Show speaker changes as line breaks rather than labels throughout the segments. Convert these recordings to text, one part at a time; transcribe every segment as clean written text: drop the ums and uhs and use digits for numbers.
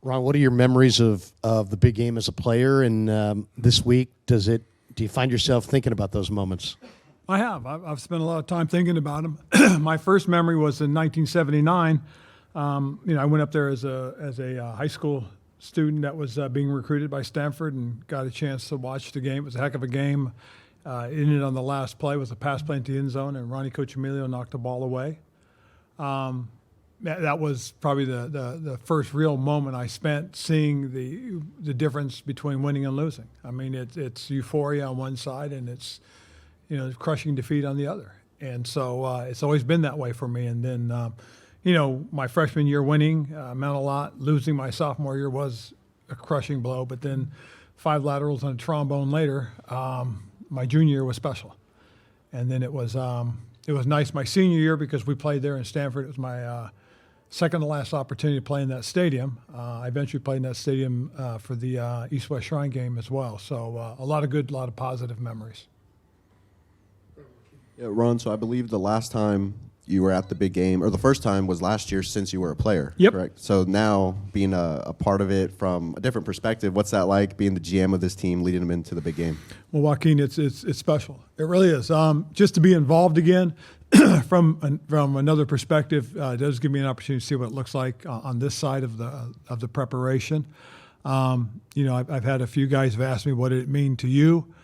Ron, what are your memories of the big game as a player? And this week, do you find yourself thinking about those moments?
I have. I've spent a lot of time thinking about them. My first memory was in 1979. I went up there as a high school student that was being recruited by Stanford and got a chance to watch the game. It was a heck of a game. Ended on the last play was a pass play into the end zone, and Ronnie Cochimilio knocked the ball away. That was probably the first real moment I spent seeing the difference between winning and losing. I mean, it's euphoria on one side and it's crushing defeat on the other. And so it's always been that way for me. And then, my freshman year winning meant a lot. Losing my sophomore year was a crushing blow. But then 5 laterals and a trombone later, my junior year was special. And then it was nice my senior year because we played there in Stanford. It was my second to last opportunity to play in that stadium. I eventually played in that stadium for the East-West Shrine game as well. So a lot of positive memories.
Yeah, Ron, so I believe the last time you were at the big game, or the first time was last year since you were a player,
Yep.
Correct? So now being a part of it from a different perspective, what's that like being the GM of this team, leading them into the big game?
Well, Joaquin, it's special. It really is. Just to be involved again from another perspective does give me an opportunity to see what it looks like on this side of the preparation. I've had a few guys have asked me what did it mean to you,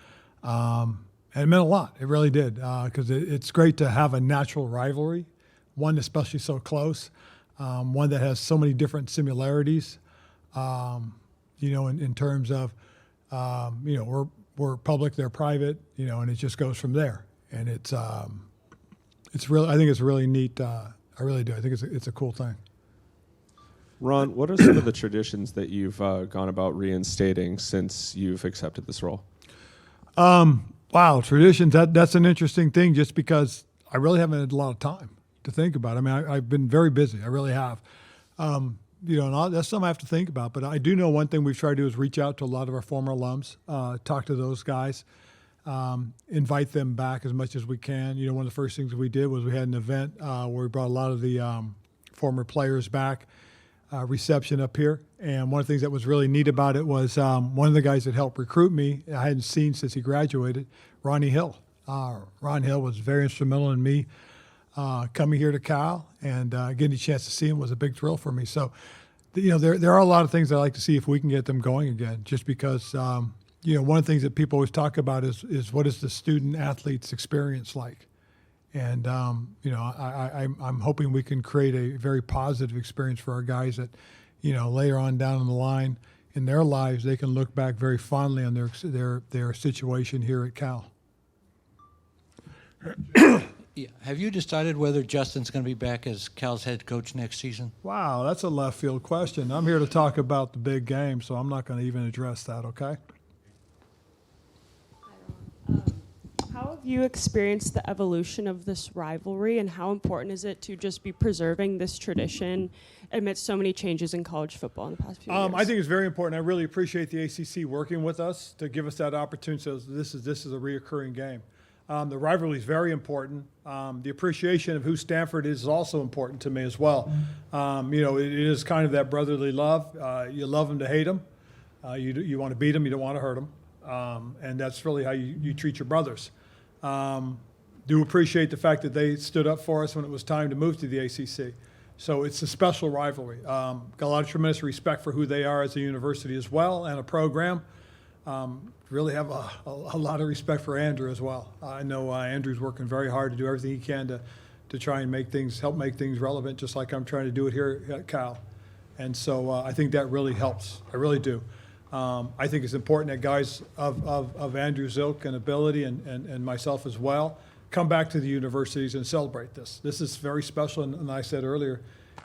and it meant a lot. It really did because it's great to have a natural rivalry, one especially so close, one that has so many different similarities. In terms of we're public, they're private, and it just goes from there. And it's really, I think it's really neat. I really do. I think it's a cool thing.
Ron, what are some of the traditions that you've gone about reinstating since you've accepted this role?
Wow, traditions. That's an interesting thing just because I really haven't had a lot of time to think about it. I mean, I've been very busy. I really have. And that's something I have to think about. But I do know one thing we've tried to do is reach out to a lot of our former alums, talk to those guys, invite them back as much as we can. One of the first things we did was we had an event where we brought a lot of the former players back, reception up here. And one of the things that was really neat about it was one of the guys that helped recruit me, I hadn't seen since he graduated, Ronnie Hill. Ron Hill was very instrumental in me coming here to Cal, and getting a chance to see him was a big thrill for me. So, there are a lot of things I'd like to see if we can get them going again, just because, one of the things that people always talk about is what is the student-athlete's experience like? And, I'm hoping we can create a very positive experience for our guys that, later on down the line in their lives, they can look back very fondly on their situation here at Cal.
Yeah. Have you decided whether Justin's going to be back as Cal's head coach next season?
Wow, that's a left field question. I'm here to talk about the big game, so I'm not going to even address that, okay?
How have you experienced the evolution of this rivalry, and how important is it to just be preserving this tradition amidst so many changes in college football in the past few years?
I think it's very important. I really appreciate the ACC working with us to give us that opportunity. So this is a reoccurring game. The rivalry is very important. The appreciation of who Stanford is also important to me as well. It is kind of that brotherly love. You love them to hate them. You want to beat them. You don't want to hurt them. And that's really how you treat your brothers. Do appreciate the fact that they stood up for us when it was time to move to the ACC. So it's a special rivalry. Got a lot of tremendous respect for who they are as a university as well and a program. Really have a lot of respect for Andrew as well. I know Andrew's working very hard to do everything he can to try and help make things relevant, just like I'm trying to do it here at Cal. And so I think that really helps. I really do. I think it's important that guys of Andrew's ilk and ability and myself as well come back to the universities and celebrate this. This is very special, and I said earlier,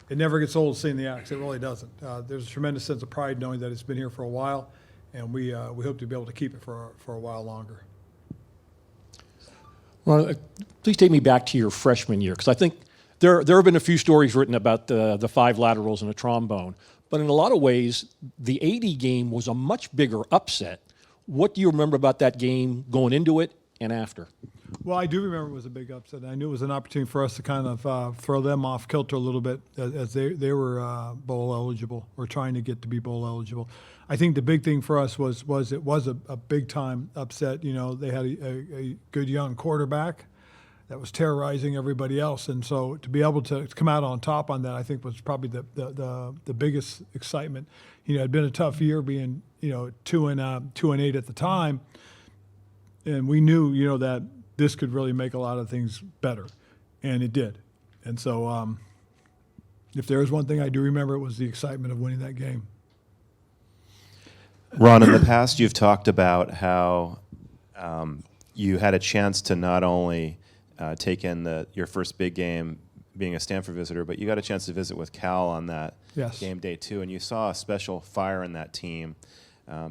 it never gets old seeing the acts. It really doesn't. There's a tremendous sense of pride knowing that it's been here for a while, and we hope to be able to keep it for a while longer.
Well, please take me back to your freshman year, because I think there have been a few stories written about the 5 laterals and a trombone, but in a lot of ways, the 80 game was a much bigger upset. What do you remember about that game going into it and after?
Well, I do remember it was a big upset. I knew it was an opportunity for us to kind of throw them off kilter a little bit as they were bowl eligible or trying to get to be bowl eligible. I think the big thing for us was it was a big time upset. You know, they had a good young quarterback that was terrorizing everybody else, and so to be able to come out on top on that, I think was probably the biggest excitement. You know, it had been a tough year, being 2-8 at the time, and we knew that this could really make a lot of things better, and it did. And so, if there was one thing I do remember, it was the excitement of winning that game.
Ron, in the past, you've talked about how you had a chance to not only take in your first big game being a Stanford visitor, but you got a chance to visit with Cal on that game day too, and you saw a special fire in that team.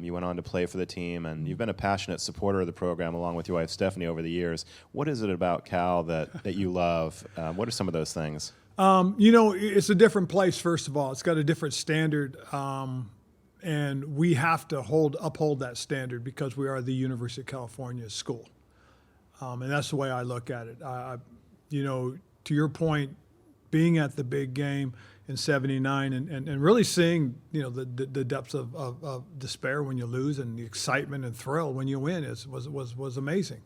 You went on to play for the team, and you've been a passionate supporter of the program along with your wife Stephanie over the years. What is it about Cal that you love? What are some of those things?
It's a different place, first of all. It's got a different standard, and we have to uphold that standard because we are the University of California school. And that's the way I look at it. To your point, being at the big game in '79 and really seeing the depths of despair when you lose and the excitement and thrill when you win was amazing.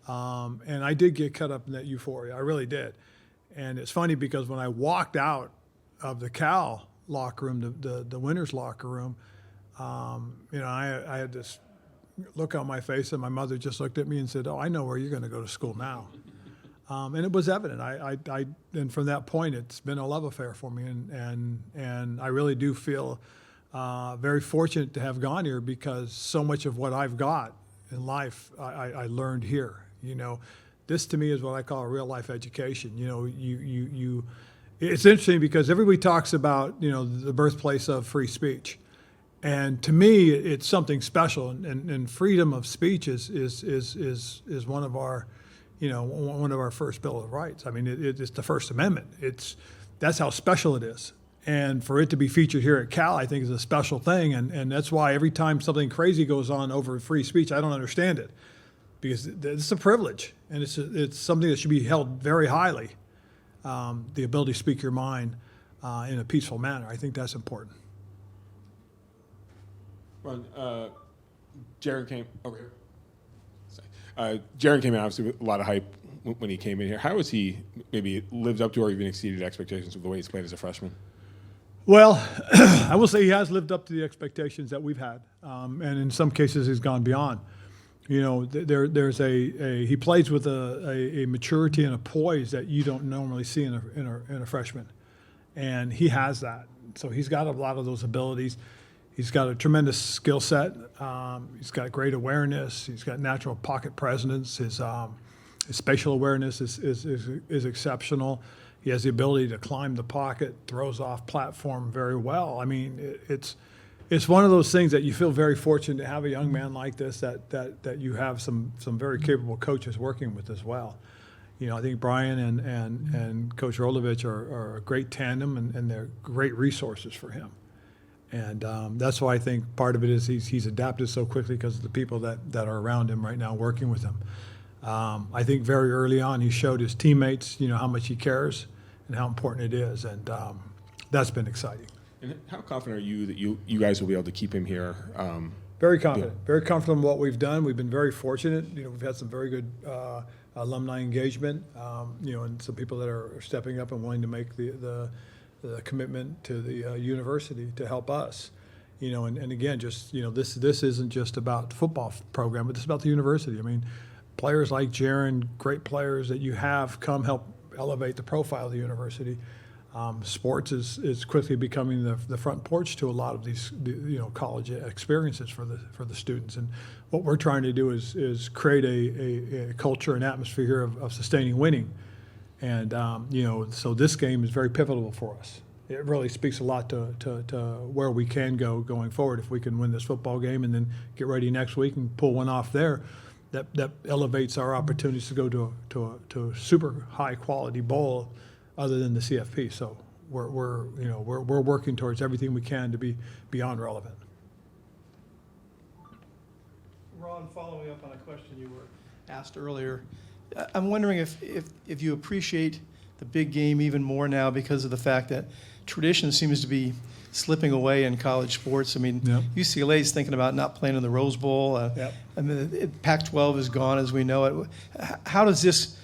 And I did get caught up in that euphoria. I really did. And it's funny because when I walked out of the Cal locker room, the winners locker room, I had this look on my face, and my mother just looked at me and said, "Oh, I know where you're going to go to school now." And it was evident. And from that point, it's been a love affair for me, and I really do feel very fortunate to have gone here because so much of what I've got in life I learned here. This to me is what I call a real life education. It's interesting because everybody talks about the birthplace of free speech. And to me, it's something special, and freedom of speech is one of our, one of our first Bill of Rights. I mean, it's the First Amendment. That's how special it is, and for it to be featured here at Cal, I think is a special thing, and that's why every time something crazy goes on over free speech, I don't understand it, because it's a privilege, and it's something that should be held very highly. The ability to speak your mind in a peaceful manner, I think that's important.
Ron, Jaron came over here. Jaron came in obviously with a lot of hype when he came in here. How has he maybe lived up to or even exceeded expectations with the way he's played as a freshman?
Well, I will say he has lived up to the expectations that we've had, and in some cases he's gone beyond. There's he plays with a maturity and a poise that you don't normally see in a freshman, and he has that. So he's got a lot of those abilities. He's got a tremendous skill set. He's got great awareness. He's got natural pocket presence. His spatial awareness is exceptional. He has the ability to climb the pocket, throws off platform very well. I mean, it's one of those things that you feel very fortunate to have a young man like this that you have some very capable coaches working with as well. I think Brian and Coach Rolovich are a great tandem, and they're great resources for him. And that's why I think part of it is he's adapted so quickly because of the people that are around him right now working with him. I think very early on he showed his teammates, how much he cares and how important it is, and that's been exciting.
And how confident are you that you guys will be able to keep him here?
Very confident. Very confident in what we've done. We've been very fortunate. We've had some very good alumni engagement, and some people that are stepping up and willing to make the commitment to the university to help us, and again, just this isn't just about the football program, but it's about the university. I mean, players like Jaron, great players that you have come help elevate the profile of the university. Sports is quickly becoming the front porch to a lot of these college experiences for the students, and what we're trying to do is create a culture and atmosphere here of sustaining winning. And so this game is very pivotal for us. It really speaks a lot to where we can go going forward. If we can win this football game and then get ready next week and pull one off there, that elevates our opportunities to go to a super high quality bowl, other than the CFP. So we're working towards everything we can to be beyond relevant.
Ron, following up on a question you were asked earlier. I'm wondering if you appreciate the big game even more now because of the fact that tradition seems to be slipping away in college sports. I mean,
Yep.
UCLA is thinking about not playing in the Rose Bowl.
Yep.
I mean, Pac-12 is gone as we know it. How does this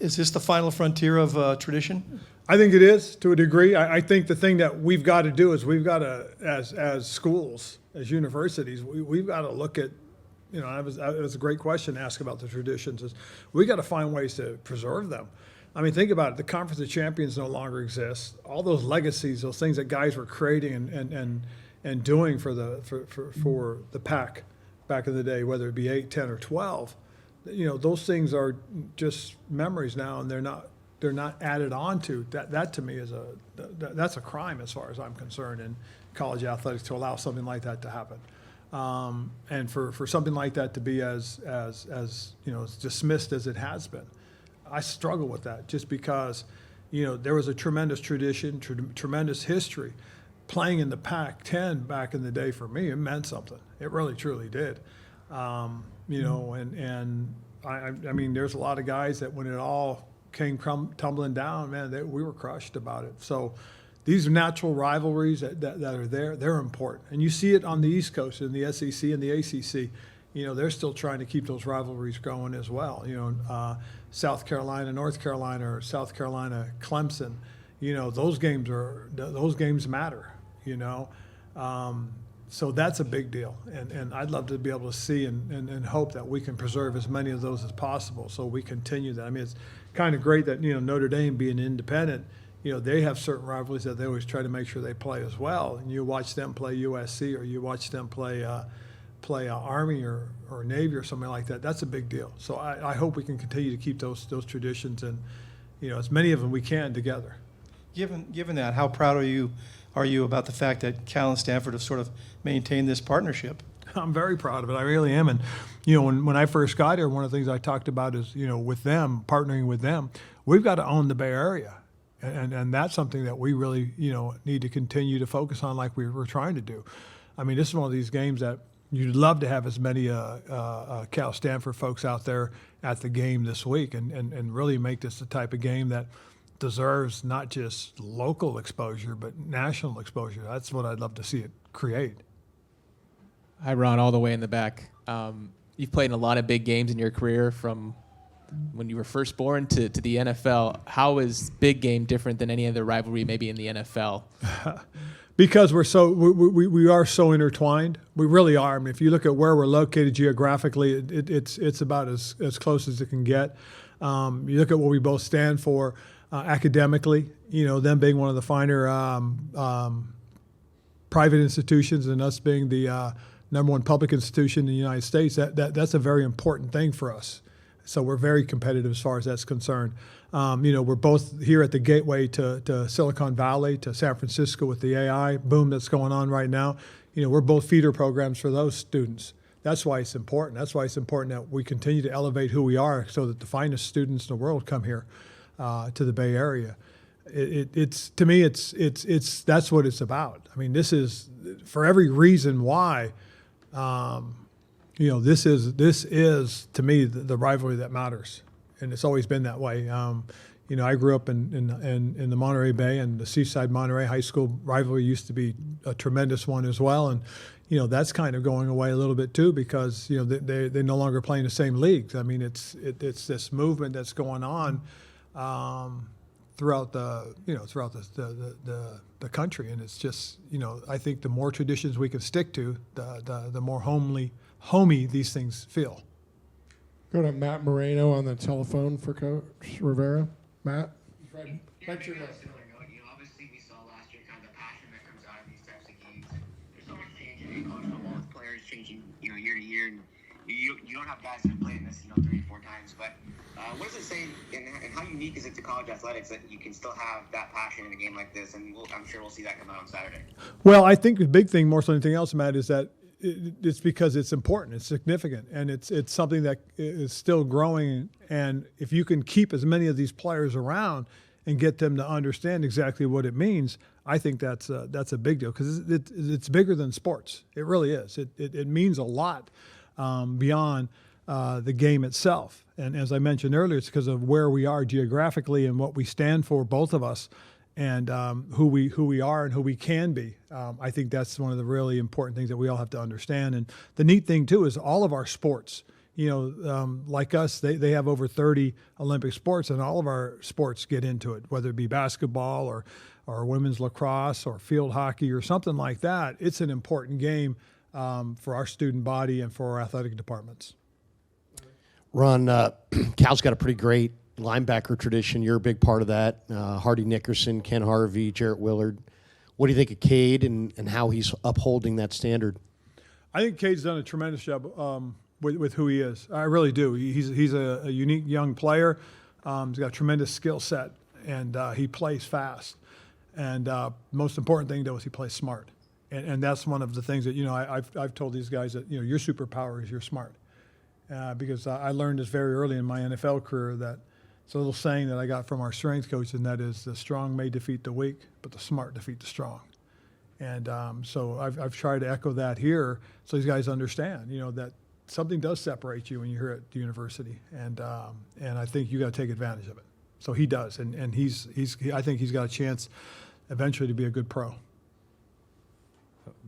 is this the final frontier of tradition?
I think it is to a degree. I think the thing that we've got to do is we've got to, as schools, as universities, we've got to look at, you know, it was a great question to ask about the traditions. Is we got to find ways to preserve them. I mean, think about it. The Conference of Champions no longer exists. All those legacies, those things that guys were creating and doing for the Pac back in the day, whether it be 8, 10, or 12, you know, those things are just memories now, and they're not added on to. That to me is that's a crime as far as I'm concerned in college athletics to allow something like that to happen. And for something like that to be as you know, as dismissed as it has been. I struggle with that just because, you know, there was a tremendous tradition, tremendous history. Playing in the Pac-10 back in the day for me, it meant something. It really, truly did. You know, and I mean, there's a lot of guys that when it all came tumbling down, man, we were crushed about it. So these natural rivalries that are there, they're important. And you see it on the East Coast in the SEC and the ACC. You know, they're still trying to keep those rivalries going as well. You know, South Carolina, North Carolina, or South Carolina, Clemson. You know, those games matter. You know, so that's a big deal. And I'd love to be able to see and hope that we can preserve as many of those as possible. So we continue that. I mean, it's kind of great that, you know, Notre Dame being independent, you know, they have certain rivalries that they always try to make sure they play as well. And you watch them play USC, or you watch them play Army or Navy or something like that. That's a big deal. So I hope we can continue to keep those traditions and, you know, as many of them we can together.
Given that, how proud are you about the fact that Cal and Stanford have sort of maintained this partnership?
I'm very proud of it. I really am. And, you know, when I first got here, one of the things I talked about is, you know, with them, partnering with them, we've got to own the Bay Area. And that's something that we really, you know, need to continue to focus on like we're trying to do. I mean, this is one of these games that you'd love to have as many Cal Stanford folks out there at the game this week and really make this the type of game that deserves not just local exposure, but national exposure. That's what I'd love to see it create.
Hi, Ron, all the way in the back. You've played in a lot of big games in your career, from when you were first born to the NFL. How is big game different than any other rivalry maybe in the NFL?
Because we are so intertwined. We really are. I mean, if you look at where we're located geographically, it's about as close as it can get. You look at what we both stand for academically, you know, them being one of the finer private institutions and us being the number one public institution in the United States, that's a very important thing for us. So we're very competitive as far as that's concerned. You know, we're both here at the gateway to Silicon Valley, to San Francisco with the AI boom that's going on right now. You know, we're both feeder programs for those students. That's why it's important. That's why it's important that we continue to elevate who we are so that the finest students in the world come here to the Bay Area. It's to me, it's that's what it's about. I mean, this is for every reason why. You know, this is to me the rivalry that matters, and it's always been that way. You know, I grew up in the Monterey Bay, and the Seaside Monterey High School rivalry used to be a tremendous one as well. And you know, that's kind of going away a little bit too, because you know they no longer play in the same leagues. I mean, it's this movement that's going on throughout the country, and it's just, you know, I think the more traditions we can stick to, the more homey these things feel.
Go to Matt Moreno on the telephone for Coach Rivera. Matt?
Obviously, we saw last year kind of the passion that comes out of these types of games. There's so much changing in college football with players changing, you know, year to year, and you don't have guys that have played in this, you know, 3 or 4 times. But what does it say, and how unique is it to college athletics that you can still have that passion in a game like this? And I'm sure we'll see that come out on Saturday.
Well, I think the big thing, more so than anything else, Matt, is that it's because it's important, it's significant, and it's something that is still growing. And if you can keep as many of these players around and get them to understand exactly what it means, I think that's a big deal, because it's bigger than sports. It really is. It means a lot beyond the game itself. And as I mentioned earlier, it's because of where we are geographically and what we stand for, both of us, and who we are and who we can be. I think that's one of the really important things that we all have to understand. And the neat thing too is all of our sports. Like us, they have over 30 Olympic sports, and all of our sports get into it, whether it be basketball or women's lacrosse or field hockey or something like that. It's an important game for our student body and for our athletic departments.
Ron, Cal's got a pretty great linebacker tradition. You're a big part of that. Hardy Nickerson, Ken Harvey, Jarrett Willard. What do you think of Cade and how he's upholding that standard?
I think Cade's done a tremendous job with who he is. I really do. He's a unique young player. He's got a tremendous skill set, and he plays fast. And most important thing, though, is he plays smart. And that's one of the things that, I've told these guys that, your superpower is you're smart. Because I learned this very early in my NFL career that it's a little saying that I got from our strength coach, and that is the strong may defeat the weak, but the smart defeat the strong. And so I've tried to echo that here so these guys understand, that something does separate you when you're here at the university. And I think you got to take advantage of it. So he does. And I think he's got a chance eventually to be a good pro.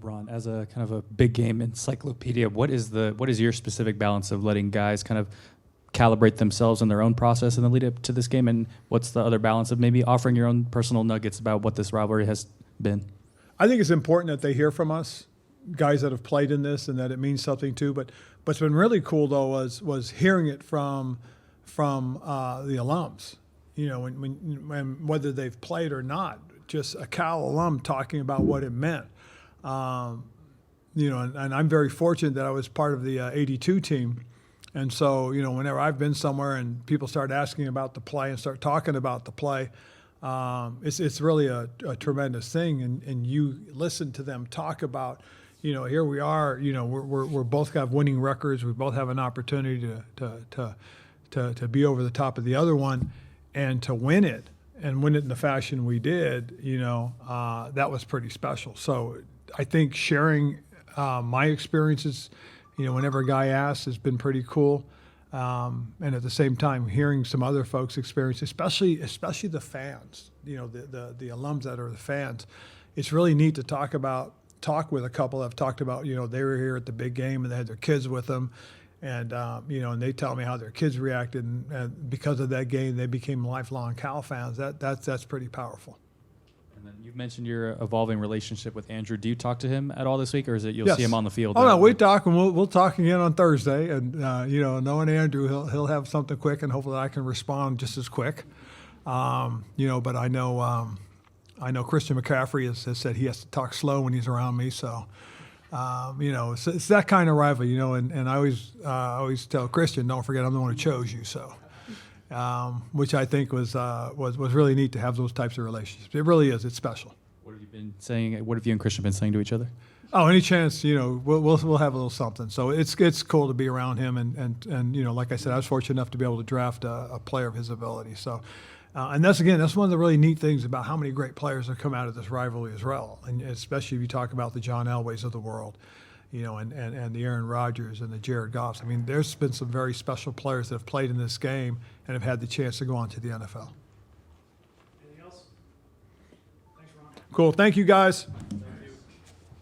Ron, as a kind of a big game encyclopedia, what is your specific balance of letting guys kind of calibrate themselves in their own process in the lead up to this game, and what's the other balance of maybe offering your own personal nuggets about what this rivalry has been?
I think it's important that they hear from us, guys that have played in this, and that it means something too. But what's been really cool though was hearing it from the alums. When whether they've played or not, just a Cal alum talking about what it meant. And I'm very fortunate that I was part of the 82 team. And so, whenever I've been somewhere and people start asking about the play and start talking about the play, it's really a tremendous thing. And you listen to them talk about, here we are, we're both have winning records. We both have an opportunity to be over the top of the other one and to win it and win it in the fashion we did, that was pretty special. So I think sharing my experiences, whenever a guy asks, has been pretty cool. And at the same time, hearing some other folks' experience, especially the fans, the alums that are the fans, it's really neat to talk with a couple that have talked about, they were here at the big game and they had their kids with them. And, and they tell me how their kids reacted. And because of that game, they became lifelong Cal fans. That's pretty powerful.
And then you've mentioned your evolving relationship with Andrew. Do you talk to him at all this week, or is it you'll
Yes.
see him on the field?
Oh, no, we talk, and we'll talk again on Thursday. And, knowing Andrew, he'll have something quick, and hopefully I can respond just as quick. But I know Christian McCaffrey has said he has to talk slow when he's around me. So, it's that kind of rivalry, and I always tell Christian, don't forget I'm the one who chose you. So. Which I think was really neat to have those types of relationships. It really is. It's special.
What have you been saying? What have you and Christian been saying to each other?
Oh, any chance, we'll have a little something. So it's cool to be around him, and like I said, I was fortunate enough to be able to draft a player of his ability. So, and that's one of the really neat things about how many great players have come out of this rivalry as well, and especially if you talk about the John Elways of the world. And the Aaron Rodgers and the Jared Goffs. I mean, there's been some very special players that have played in this game and have had the chance to go on to the NFL. Anything else? Thanks, Ron. Cool. Thank you, guys.